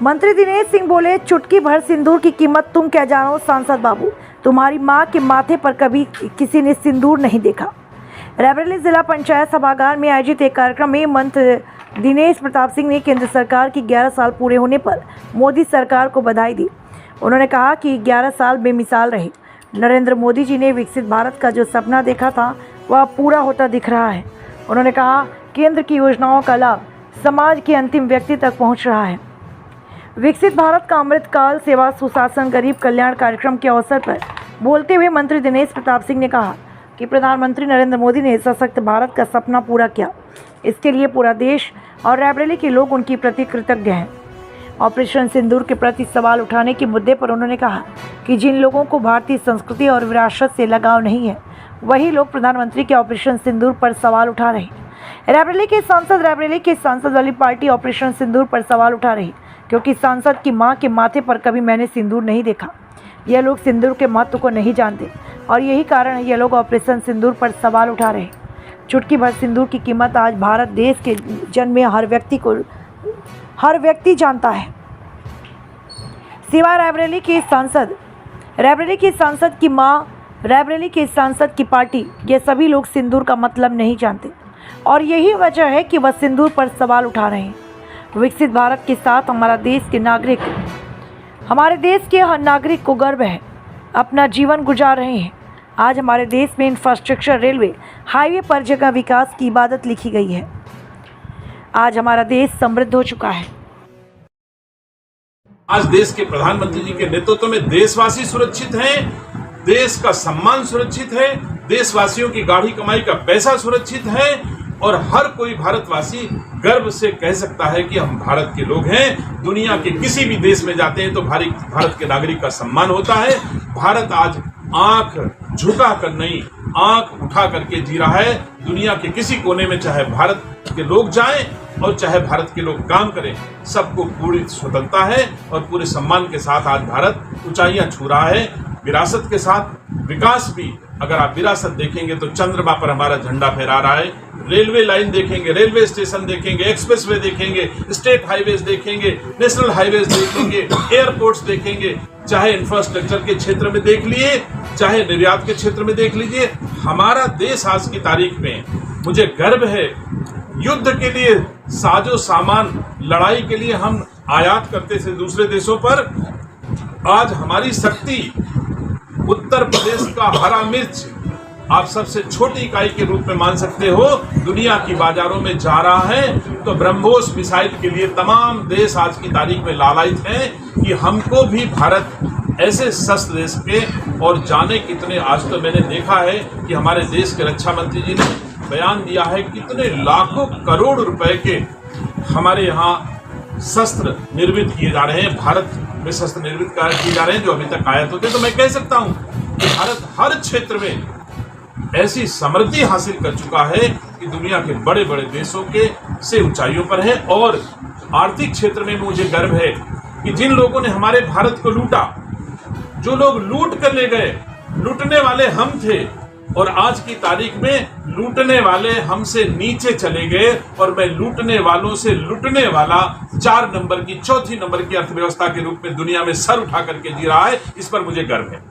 मंत्री दिनेश सिंह बोले, चुटकी भर सिंदूर की कीमत तुम क्या जानो सांसद बाबू, तुम्हारी मां के माथे पर कभी किसी ने सिंदूर नहीं देखा। रायबरेली जिला पंचायत सभागार में आयोजित एक कार्यक्रम में मंत्री दिनेश प्रताप सिंह ने केंद्र सरकार की 11 साल पूरे होने पर मोदी सरकार को बधाई दी। उन्होंने कहा कि 11 साल बेमिसाल रहे। नरेंद्र मोदी जी ने विकसित भारत का जो सपना देखा था वह पूरा होता दिख रहा है। उन्होंने कहा, केंद्र की योजनाओं का लाभ समाज के अंतिम व्यक्ति तक पहुंच रहा है। विकसित भारत का अमृतकाल सेवा सुशासन गरीब कल्याण कार्यक्रम के अवसर पर बोलते हुए मंत्री दिनेश प्रताप सिंह ने कहा कि प्रधानमंत्री नरेंद्र मोदी ने सशक्त भारत का सपना पूरा किया। इसके लिए पूरा देश और रायबरेली के लोग उनके प्रति कृतज्ञ हैं। ऑपरेशन सिंदूर के प्रति सवाल उठाने के मुद्दे पर उन्होंने कहा कि जिन लोगों को भारतीय संस्कृति और विरासत से लगाव नहीं है, वही लोग प्रधानमंत्री के ऑपरेशन सिंदूर पर सवाल उठा रहे हैं। रायबरेली के सांसद वाली पार्टी ऑपरेशन सिंदूर पर सवाल उठा रही, क्योंकि सांसद की मां के माथे पर कभी मैंने सिंदूर नहीं देखा। यह लोग सिंदूर के महत्व को नहीं जानते और यही कारण है ये लोग ऑपरेशन सिंदूर पर सवाल उठा रहे हैं। चुटकी भर सिंदूर की कीमत आज भारत देश के जन्मे हर व्यक्ति जानता है। सिवाय रायबरेली के सांसद की मां, रायबरेली के सांसद की पार्टी, ये सभी लोग सिंदूर का मतलब नहीं जानते और यही वजह है कि वह सिंदूर पर सवाल उठा रहे हैं। विकसित भारत के साथ हमारे देश के हर नागरिक को गर्व है, अपना जीवन गुजार रहे हैं। आज हमारे देश में इंफ्रास्ट्रक्चर, रेलवे, हाईवे पर जगह विकास की इबादत लिखी गई है। आज हमारा देश समृद्ध हो चुका है। आज देश के प्रधानमंत्री जी के नेतृत्व में देशवासी सुरक्षित हैं, देश का सम्मान सुरक्षित है, देशवासियों की गाढ़ी कमाई का पैसा सुरक्षित है और हर कोई भारतवासी गर्व से कह सकता है कि हम भारत के लोग हैं। दुनिया के किसी भी देश में जाते हैं तो भारत के नागरिक का सम्मान होता है। भारत आज आंख झुका कर नहीं, आंख उठा करके जी रहा है। दुनिया के किसी कोने में चाहे भारत के लोग जाएं और चाहे भारत के लोग काम करें, सबको पूरी स्वतंत्रता है और पूरे सम्मान के साथ आज भारत ऊंचाइयां छू रहा है। विरासत के साथ विकास भी, अगर आप विरासत देखेंगे तो चंद्रमा पर हमारा झंडा फहरा रहा है। रेलवे लाइन देखेंगे, रेलवे स्टेशन देखेंगे, एक्सप्रेसवे देखेंगे, स्टेट हाईवेज देखेंगे, नेशनल हाईवेज देखेंगे, एयरपोर्ट्स देखेंगे, चाहे इंफ्रास्ट्रक्चर के क्षेत्र में देख लिए, चाहे निर्यात के क्षेत्र में देख लीजिए। हमारा देश आज की तारीख में, मुझे गर्व है, युद्ध के लिए साजो सामान, लड़ाई के लिए हम आयात करते थे दूसरे देशों पर। आज हमारी शक्ति उत्तर प्रदेश का हरा मिर्च, आप सबसे छोटी इकाई के रूप में मान सकते हो, दुनिया की बाजारों में जा रहा है। तो ब्रह्मोस मिसाइल के लिए तमाम देश आज की तारीख में लालायित हैं कि हमको भी भारत ऐसे शस्त्र दे सके। और जाने कितने, आज तो मैंने देखा है कि हमारे देश के रक्षा मंत्री जी ने बयान दिया है कितने लाखों करोड़ रुपए के हमारे यहाँ शस्त्र निर्मित किए जा रहे हैं, भारत में शस्त्र निर्मित किए जा रहे हैं जो अभी तक आयात होते। तो मैं कह सकता हूं कि भारत हर क्षेत्र में ऐसी समृद्धि हासिल कर चुका है कि दुनिया के बड़े बड़े देशों के से ऊंचाइयों पर है। और आर्थिक क्षेत्र में मुझे गर्व है कि जिन लोगों ने हमारे भारत को लूटा, जो लोग लूट कर ले गए, लूटने वाले हम थे और आज की तारीख में लूटने वाले हमसे नीचे चले गए और मैं लूटने वालों से लुटने वाला 4 नंबर की, चौथी नंबर की अर्थव्यवस्था के रूप में दुनिया में सर उठा करके जी रहा है। इस पर मुझे गर्व है।